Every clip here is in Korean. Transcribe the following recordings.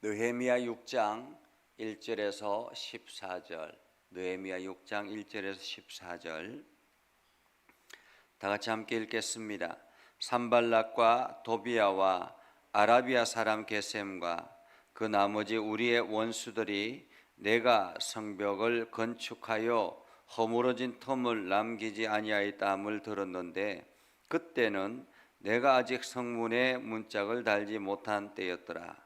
느헤미야 6장 1절에서 14절, 느헤미야 6장 1절에서 14절 다 같이 함께 읽겠습니다. 산발락과 도비야와 아라비아 사람 게셈과 그 나머지 우리의 원수들이 내가 성벽을 건축하여 허물어진 틈을 남기지 아니하였다함을 들었는데 그때는 내가 아직 성문에 문짝을 달지 못한 때였더라.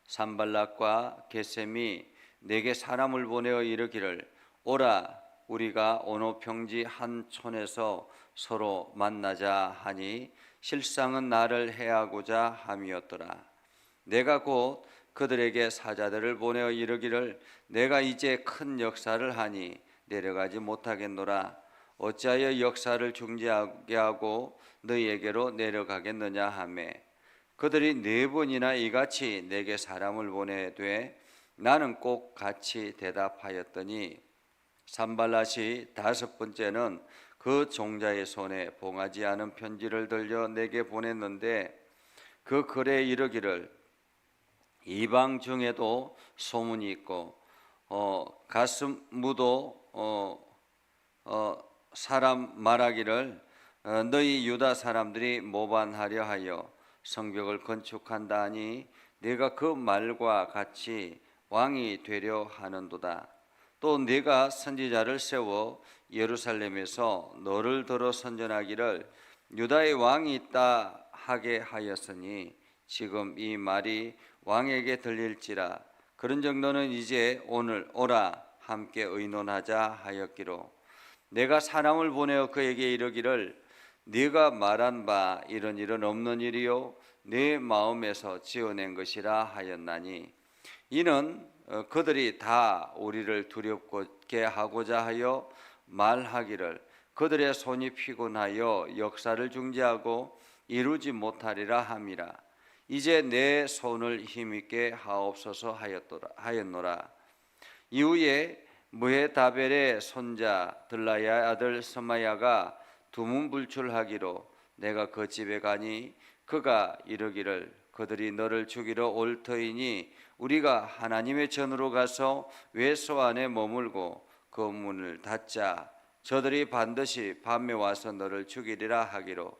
산발락과 게셈이 내게 사람을 보내어 이르기를 오라 우리가 오노 평지 한 촌에서 서로 만나자 하니 실상은 나를 해하고자 함이었더라. 내가 곧 그들에게 사자들을 보내어 이르기를 내가 이제 큰 역사를 하니 내려가지 못하겠노라. 어찌하여 역사를 중지하게 하고 너희에게로 내려가겠느냐 하매 그들이 4번이나 이같이 내게 사람을 보내되 나는 꼭 같이 대답하였더니 산발랏이 5번째는 그 종자의 손에 봉하지 않은 편지를 들려 내게 보냈는데 그 글에 이르기를 이방 중에도 소문이 있고 가슴 묻어 사람 말하기를 너희 유다 사람들이 모반하려 하여 성벽을 건축한다 하니 네가 그 말과 같이 왕이 되려 하는도다. 또 네가 선지자를 세워 예루살렘에서 너를 들어 선전하기를 유다의 왕이 있다 하게 하였으니 지금 이 말이 왕에게 들릴지라. 그런즉 너는 이제 오늘 오라 함께 의논하자 하였기로 내가 사람을 보내어 그에게 이르기를 네가 말한 바 이런 일은 없는 일이요 네 마음에서 지어낸 것이라 하였나니 이는 그들이 다 우리를 두렵게 하고자 하여 말하기를 그들의 손이 피곤하여 역사를 중지하고 이루지 못하리라 함이라. 이제 내 손을 힘있게 하옵소서 하였노라. 이후에 무헤다벨의 손자 들라야의 아들 스마야가 두문불출하기로 내가 그 집에 가니 그가 이르기를 그들이 너를 죽이러 올 터이니 우리가 하나님의 전으로 가서 외소 안에 머물고 그 문을 닫자. 저들이 반드시 밤에 와서 너를 죽이리라 하기로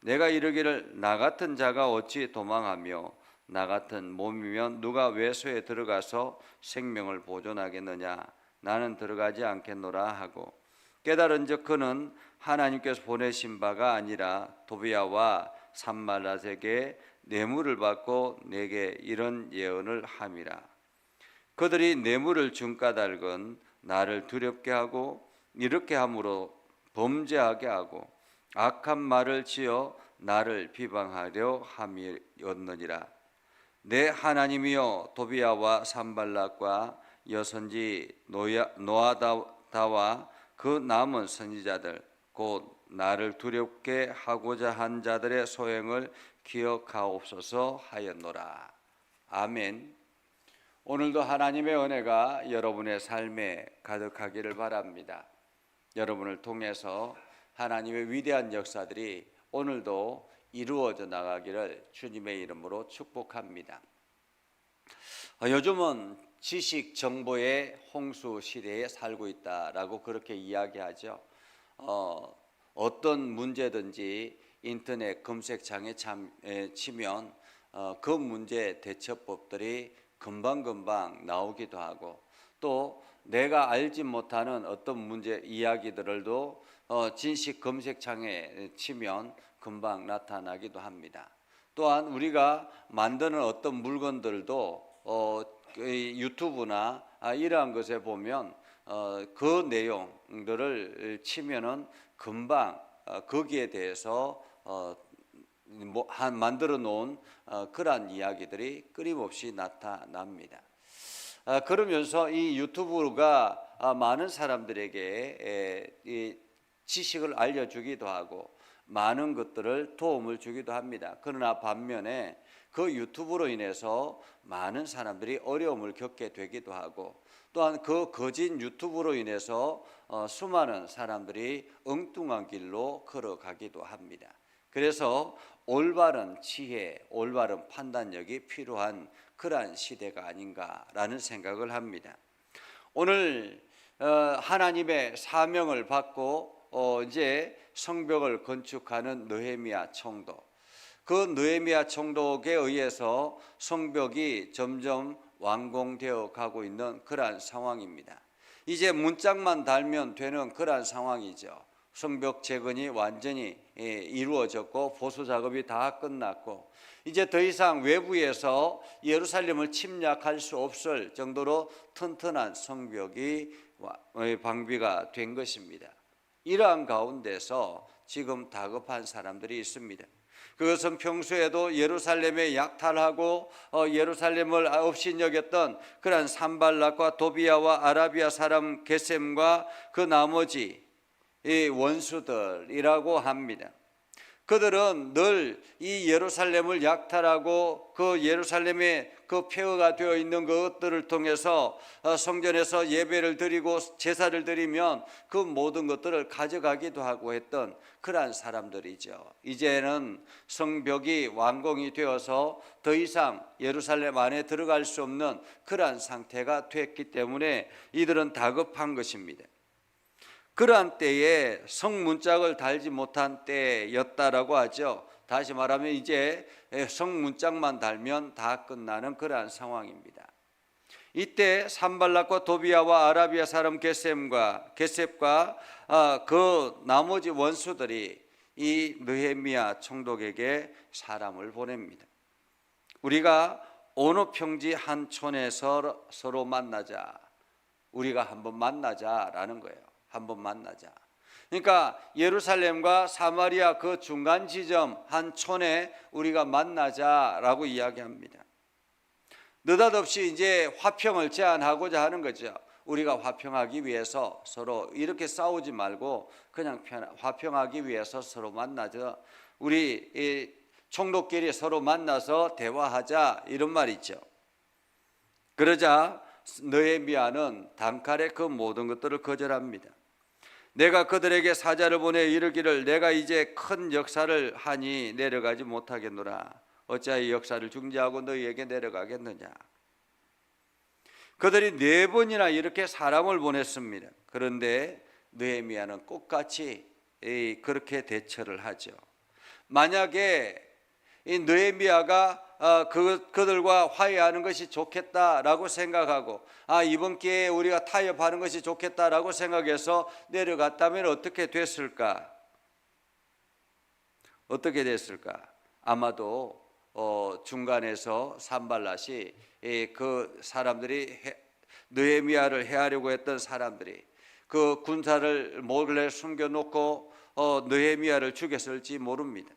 내가 이르기를 나 같은 자가 어찌 도망하며 나 같은 몸이면 누가 외소에 들어가서 생명을 보존하겠느냐. 나는 들어가지 않겠노라 하고 깨달은즉 그는 하나님께서 보내신 바가 아니라 도비야와 산발랏에게 뇌물을 받고 내게 이런 예언을 함이라. 그들이 뇌물을 준 까닭은 나를 두렵게 하고 이렇게 함으로 범죄하게 하고 악한 말을 지어 나를 비방하려 함이었느니라. 내 하나님이여 도비야와 산발락과 여선지 노아다와 그 남은 선지자들 곧 나를 두렵게 하고자 한 자들의 소행을 기억하옵소서 하였노라. 아멘. 오늘도 하나님의 은혜가 여러분의 삶에 가득하기를 바랍니다. 여러분을 통해서 하나님의 위대한 역사들이 오늘도 이루어져 나가기를 주님의 이름으로 축복합니다. 요즘은 지식 정보의 홍수 시대에 살고 있다라고 그렇게 이야기하죠. 어떤 문제든지 인터넷 검색창에 치면 그 문제 대처법들이 금방금방 나오기도 하고 또 내가 알지 못하는 어떤 문제 이야기들도 진식 검색창에 치면 금방 나타나기도 합니다. 또한 우리가 만드는 어떤 물건들도 유튜브나 이러한 것에 보면 그 내용들을 치면은 금방 거기에 대해서 만들어 놓은 그러한 이야기들이 끊임없이 나타납니다. 그러면서 이 유튜브가 많은 사람들에게 이 지식을 알려주기도 하고 많은 것들을 도움을 주기도 합니다. 그러나 반면에 그 유튜브로 인해서 많은 사람들이 어려움을 겪게 되기도 하고 또한 그 거짓 유튜브로 인해서 수많은 사람들이 엉뚱한 길로 걸어가기도 합니다. 그래서 올바른 지혜, 올바른 판단력이 필요한 그러한 시대가 아닌가라는 생각을 합니다. 오늘 하나님의 사명을 받고 이제 성벽을 건축하는 느헤미야 총독, 그 느헤미야 총독에 의해서 성벽이 점점 완공되어 가고 있는 그러한 상황입니다. 이제 문짝만 달면 되는 그러한 상황이죠. 성벽 재건이 완전히 이루어졌고 보수 작업이 다 끝났고 이제 더 이상 외부에서 예루살렘을 침략할 수 없을 정도로 튼튼한 성벽이 방비가 된 것입니다. 이러한 가운데서 지금 다급한 사람들이 있습니다. 그것은 평소에도 예루살렘에 약탈하고 예루살렘을 없이 여겼던 그러한 산발락과 도비야와 아라비아 사람 게셈과 그 나머지 이 원수들이라고 합니다. 그들은 늘 이 예루살렘을 약탈하고 그 예루살렘에 그 폐허가 되어 있는 것들을 통해서 성전에서 예배를 드리고 제사를 드리면 그 모든 것들을 가져가기도 하고 했던 그러한 사람들이죠. 이제는 성벽이 완공이 되어서 더 이상 예루살렘 안에 들어갈 수 없는 그러한 상태가 됐기 때문에 이들은 다급한 것입니다. 그러한 때에 성문짝을 달지 못한 때였다라고 하죠. 다시 말하면 이제 성문짝만 달면 다 끝나는 그러한 상황입니다. 이때 산발락과 도비야와 아라비아 사람 게셈과 그 나머지 원수들이 이 느헤미야 총독에게 사람을 보냅니다. 우리가 어느 평지 한 촌에서 서로 만나자. 우리가 한번 만나자라는 거예요. 한번 만나자. 그러니까 예루살렘과 사마리아 그 중간 지점 한 촌에 우리가 만나자라고 이야기합니다. 느닷없이 이제 화평을 제안하고자 하는 거죠. 우리가 화평하기 위해서 서로 이렇게 싸우지 말고 그냥 화평하기 위해서 서로 만나자. 우리 이 총독끼리 서로 만나서 대화하자 이런 말이죠. 그러자 느헤미야는 단칼에 그 모든 것들을 거절합니다. 내가 그들에게 사자를 보내 이르기를 내가 이제 큰 역사를 하니 내려가지 못하겠노라. 어찌하여 역사를 중지하고 너희에게 내려가겠느냐. 그들이 4번이나 이렇게 사람을 보냈습니다. 그런데 느헤미야는 똑같이 그렇게 대처를 하죠. 만약에 이 느헤미야가 그들과 화해하는 것이 좋겠다라고 생각하고 이번 기회에 우리가 타협하는 것이 좋겠다라고 생각해서 내려갔다면 어떻게 됐을까? 어떻게 됐을까? 아마도 중간에서 산발랏이 그 사람들이 느헤미야를 해하려고 했던 사람들이 그 군사를 몰래 숨겨놓고 느헤미야를 죽였을지 모릅니다.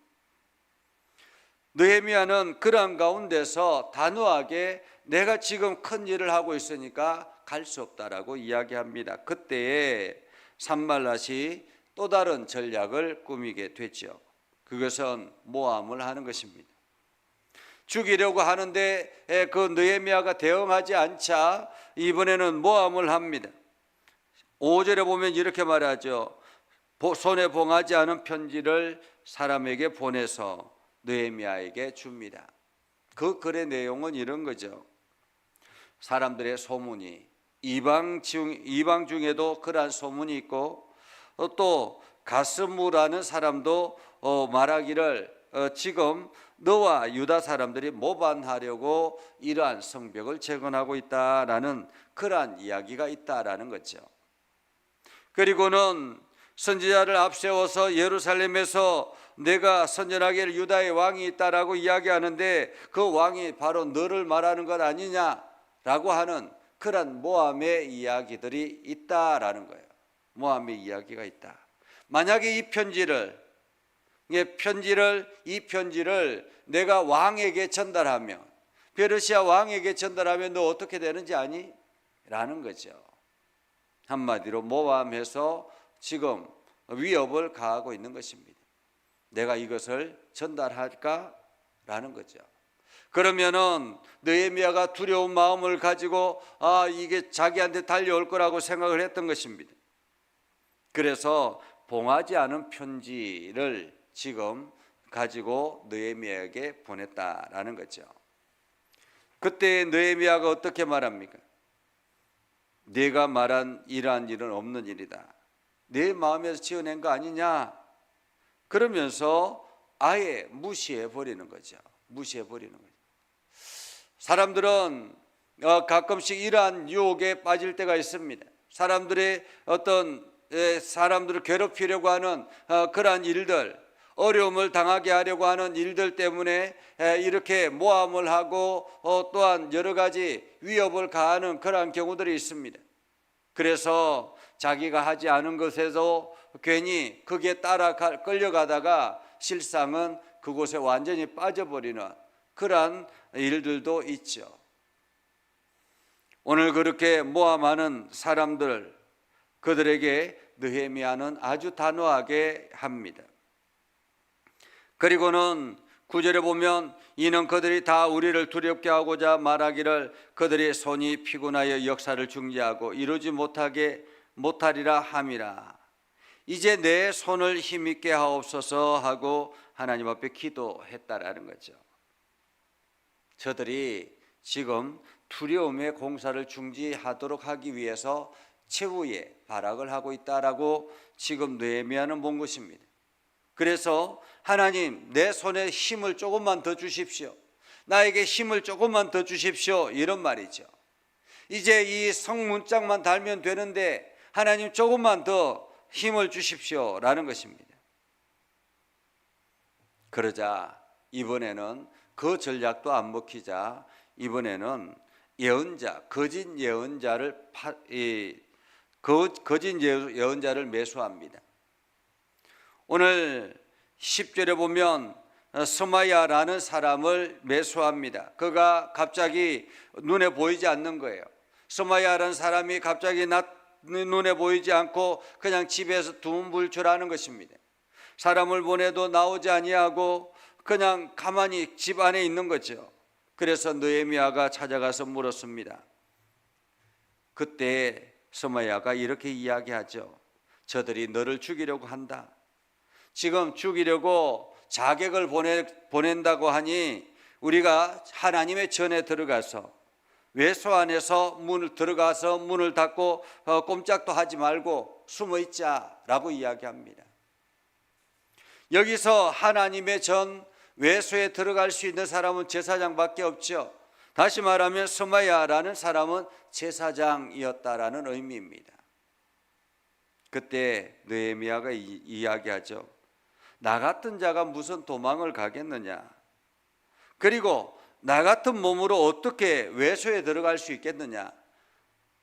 느헤미야는 그런 가운데서 단호하게 내가 지금 큰 일을 하고 있으니까 갈 수 없다라고 이야기합니다. 그때에 산발랏이 또 다른 전략을 꾸미게 됐죠. 그것은 모함을 하는 것입니다. 죽이려고 하는데 그 느헤미야가 대응하지 않자 이번에는 모함을 합니다. 5절에 보면 이렇게 말하죠. 손에 봉하지 않은 편지를 사람에게 보내서 느헤미야에게 줍니다. 그 글의 내용은 이런 거죠. 사람들의 소문이 이방 중에도 그러한 소문이 있고 또 가스무라는 사람도 말하기를 지금 너와 유다 사람들이 모반하려고 이러한 성벽을 재건하고 있다라는 그러한 이야기가 있다라는 거죠. 그리고는 선지자를 앞세워서 예루살렘에서 내가 선전하기를 유다의 왕이 있다라고 이야기하는데 그 왕이 바로 너를 말하는 것 아니냐라고 하는 그런 모함의 이야기들이 있다라는 거예요. 모함의 이야기가 있다. 만약에 이 편지를 내가 왕에게 전달하면 페르시아 왕에게 전달하면 너 어떻게 되는지 아니? 라는 거죠. 한마디로 모함해서 지금 위협을 가하고 있는 것입니다. 내가 이것을 전달할까? 라는 거죠. 그러면은 느헤미야가 두려운 마음을 가지고 이게 자기한테 달려올 거라고 생각을 했던 것입니다. 그래서 봉하지 않은 편지를 지금 가지고 느헤미야에게 보냈다라는 거죠. 그때 느헤미야가 어떻게 말합니까? 네가 말한 이러한 일은 없는 일이다. 내 마음에서 지어낸 거 아니냐? 그러면서 아예 무시해 버리는 거죠. 무시해 버리는 거죠. 사람들은 가끔씩 이러한 유혹에 빠질 때가 있습니다. 사람들의 사람들을 괴롭히려고 하는 그러한 일들, 어려움을 당하게 하려고 하는 일들 때문에 이렇게 모함을 하고 또한 여러 가지 위협을 가하는 그러한 경우들이 있습니다. 그래서 자기가 하지 않은 것에도 괜히 거기에 따라 끌려가다가 실상은 그곳에 완전히 빠져버리는 그러한 일들도 있죠. 오늘 그렇게 모함하는 사람들, 그들에게 느헤미야는 아주 단호하게 합니다. 그리고는 9절에 보면 이는 그들이 다 우리를 두렵게 하고자 말하기를 그들의 손이 피곤하여 역사를 중지하고 이루지 못하리라 함이라. 이제 내 손을 힘있게 하옵소서 하고 하나님 앞에 기도했다라는 거죠. 저들이 지금 두려움의 공사를 중지하도록 하기 위해서 최후의 발악을 하고 있다라고 지금 느헤미야는 본 것입니다. 그래서 하나님, 내 손에 힘을 조금만 더 주십시오. 나에게 힘을 조금만 더 주십시오. 이런 말이죠. 이제 이 성문짝만 달면 되는데 하나님 조금만 더 힘을 주십시오 라는 것입니다. 그러자 이번에는 그 전략도 안 먹히자 이번에는 거짓 예언자를 매수합니다. 오늘 10절에 보면 스마야라는 사람을 매수합니다. 그가 갑자기 눈에 보이지 않는 거예요. 스마야라는 사람이 갑자기 눈에 보이지 않고 그냥 집에서 두문불출하는 것입니다. 사람을 보내도 나오지 아니하고 그냥 가만히 집 안에 있는 거죠. 그래서 느헤미야가 찾아가서 물었습니다. 그때 스마야가 이렇게 이야기하죠. 저들이 너를 죽이려고 한다. 지금 죽이려고 자객을 보낸다고 하니 우리가 하나님의 전에 들어가서 외소 안에서 문을 닫고 꼼짝도 하지 말고 숨어 있자라고 이야기합니다. 여기서 하나님의 전 외소에 들어갈 수 있는 사람은 제사장밖에 없죠. 다시 말하면 스마야라는 사람은 제사장이었다라는 의미입니다. 그때 느헤미야가 이야기하죠. 나 같은 자가 무슨 도망을 가겠느냐? 그리고 나 같은 몸으로 어떻게 외소에 들어갈 수 있겠느냐?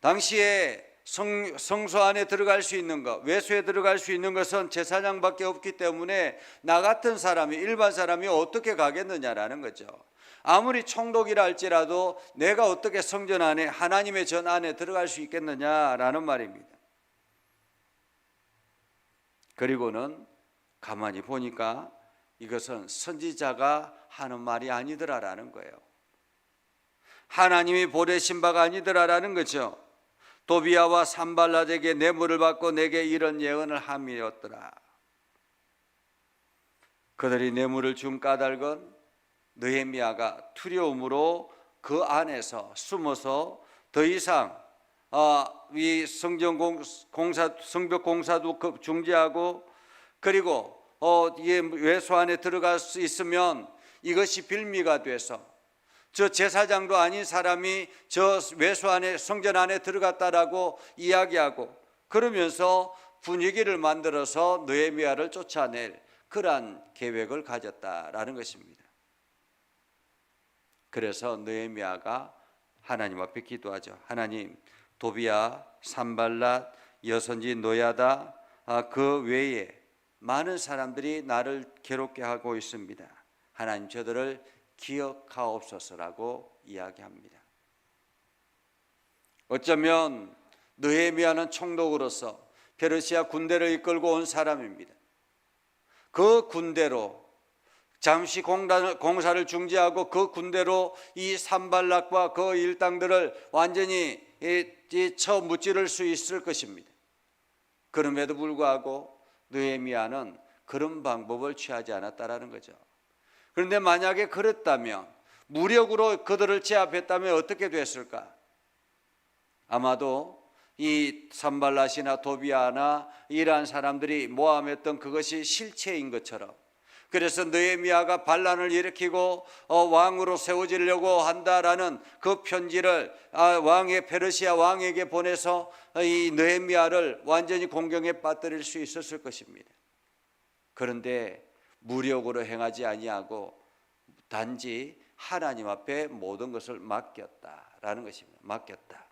당시에 성소 안에 들어갈 수 있는 것, 외소에 들어갈 수 있는 것은 제사장밖에 없기 때문에 나 같은 사람이, 일반 사람이 어떻게 가겠느냐라는 거죠. 아무리 총독이라 할지라도 내가 어떻게 성전 안에, 하나님의 전 안에 들어갈 수 있겠느냐라는 말입니다. 그리고는 가만히 보니까 이것은 선지자가 하는 말이 아니더라라는 거예요. 하나님이 보내신 바가 아니더라라는 거죠. 도비야와 산발랏에게 뇌물을 받고 내게 이런 예언을 함이었더라. 그들이 뇌물을 준 까닭은 느헤미야가 두려움으로 그 안에서 숨어서 더 이상 이 성벽 공사도 중지하고 그리고 외소 안에 들어갈 수 있으면 이것이 빌미가 돼서 저 제사장도 아닌 사람이 저 외소 안에 성전 안에 들어갔다라고 이야기하고 그러면서 분위기를 만들어서 느헤미야를 쫓아낼 그러한 계획을 가졌다라는 것입니다. 그래서 느헤미야가 하나님 앞에 기도하죠. 하나님, 도비야, 산발랏, 여선지 노야다 그 외에 많은 사람들이 나를 괴롭게 하고 있습니다. 하나님 저들을 기억하옵소서라고 이야기합니다. 어쩌면 느헤미야는 총독으로서 페르시아 군대를 이끌고 온 사람입니다. 그 군대로 잠시 공사를 중지하고 그 군대로 이 산발락과 그 일당들을 완전히 쳐무찌를 수 있을 것입니다. 그럼에도 불구하고 느헤미야는 그런 방법을 취하지 않았다라는 거죠. 그런데 만약에 그랬다면, 무력으로 그들을 제압했다면 어떻게 됐을까? 아마도 이 산발랏이나 도비아나 이러한 사람들이 모함했던 그것이 실체인 것처럼, 그래서 느헤미야가 반란을 일으키고 왕으로 세워지려고 한다라는 그 편지를 왕의 페르시아 왕에게 보내서 이 느헤미야를 완전히 공경에 빠뜨릴 수 있었을 것입니다. 그런데 무력으로 행하지 아니하고 단지 하나님 앞에 모든 것을 맡겼다라는 것입니다. 맡겼다.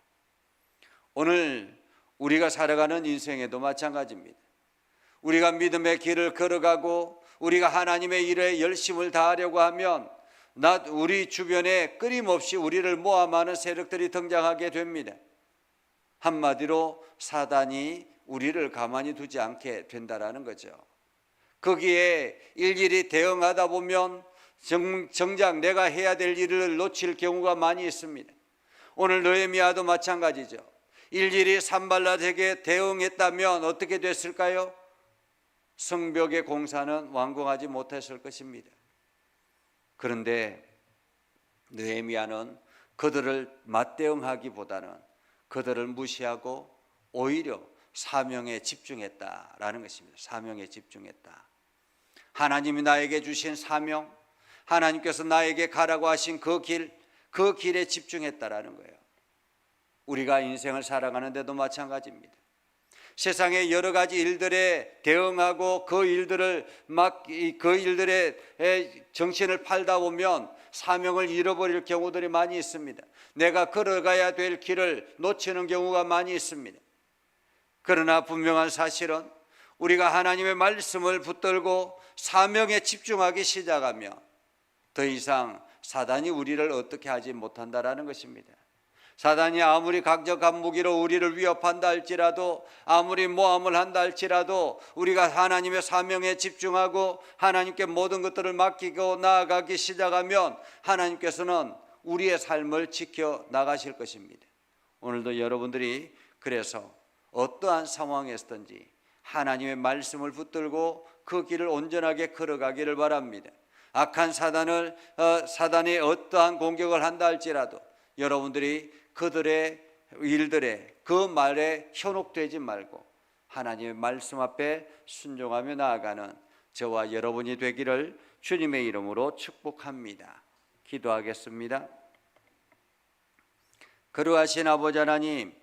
오늘 우리가 살아가는 인생에도 마찬가지입니다. 우리가 믿음의 길을 걸어가고 우리가 하나님의 일에 열심을 다하려고 하면 우리 주변에 끊임없이 우리를 모함하는 세력들이 등장하게 됩니다. 한마디로 사단이 우리를 가만히 두지 않게 된다라는 거죠. 거기에 일일이 대응하다 보면 정작 내가 해야 될 일을 놓칠 경우가 많이 있습니다. 오늘 느헤미야도 마찬가지죠. 일일이 산발랏에게 대응했다면 어떻게 됐을까요? 성벽의 공사는 완공하지 못했을 것입니다. 그런데 느헤미야는 그들을 맞대응하기보다는 그들을 무시하고 오히려 사명에 집중했다라는 것입니다. 사명에 집중했다. 하나님이 나에게 주신 사명, 하나님께서 나에게 가라고 하신 그 길에 집중했다라는 거예요. 우리가 인생을 살아가는데도 마찬가지입니다. 세상의 여러 가지 일들에 대응하고 그 일들에 정신을 팔다 보면 사명을 잃어버릴 경우들이 많이 있습니다. 내가 걸어가야 될 길을 놓치는 경우가 많이 있습니다. 그러나 분명한 사실은 우리가 하나님의 말씀을 붙들고 사명에 집중하기 시작하면 더 이상 사단이 우리를 어떻게 하지 못한다라는 것입니다. 사단이 아무리 강력한 무기로 우리를 위협한다 할지라도, 아무리 모함을 한다 할지라도 우리가 하나님의 사명에 집중하고 하나님께 모든 것들을 맡기고 나아가기 시작하면 하나님께서는 우리의 삶을 지켜 나가실 것입니다. 오늘도 여러분들이 그래서 어떠한 상황에서든지 하나님의 말씀을 붙들고 그 길을 온전하게 걸어가기를 바랍니다. 악한 사단이 어떠한 공격을 한다 할지라도 여러분들이 그들의 일들에 그 말에 현혹되지 말고 하나님의 말씀 앞에 순종하며 나아가는 저와 여러분이 되기를 주님의 이름으로 축복합니다. 기도하겠습니다. 거룩하신 아버지 하나님,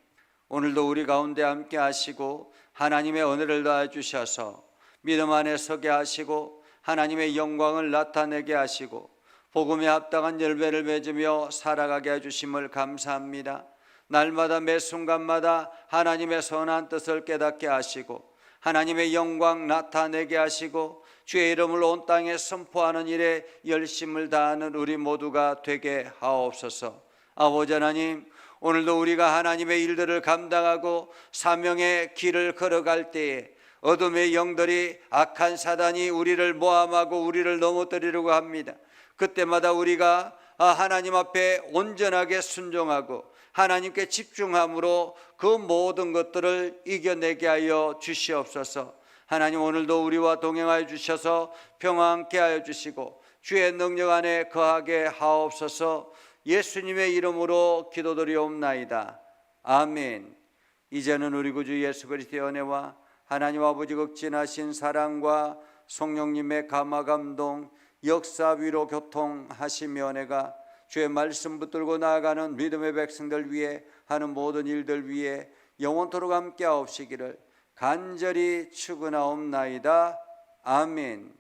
오늘도 우리 가운데 함께 하시고 하나님의 은혜를 더해 주셔서 믿음 안에 서게 하시고 하나님의 영광을 나타내게 하시고 복음에 합당한 열매를 맺으며 살아가게 해주심을 감사합니다. 날마다 매 순간마다 하나님의 선한 뜻을 깨닫게 하시고 하나님의 영광 나타내게 하시고 주의 이름을 온 땅에 선포하는 일에 열심을 다하는 우리 모두가 되게 하옵소서. 아버지 하나님, 오늘도 우리가 하나님의 일들을 감당하고 사명의 길을 걸어갈 때에 어둠의 영들이, 악한 사단이 우리를 모함하고 우리를 넘어뜨리려고 합니다. 그때마다 우리가 하나님 앞에 온전하게 순종하고 하나님께 집중함으로 그 모든 것들을 이겨내게 하여 주시옵소서. 하나님, 오늘도 우리와 동행하여 주셔서 평안케 하여 주시고 주의 능력 안에 거하게 하옵소서. 예수님의 이름으로 기도드리옵나이다. 아멘. 이제는 우리 구주 예수 그리스도의 은혜와 하나님 아버지 극진하신 사랑과 성령님의 감화 감동 역사 위로 교통하시며 은혜가 주의 말씀 붙들고 나아가는 믿음의 백성들 위해 하는 모든 일들 위해 영원토록 함께 하옵시기를 간절히 축원하옵나이다. 아멘.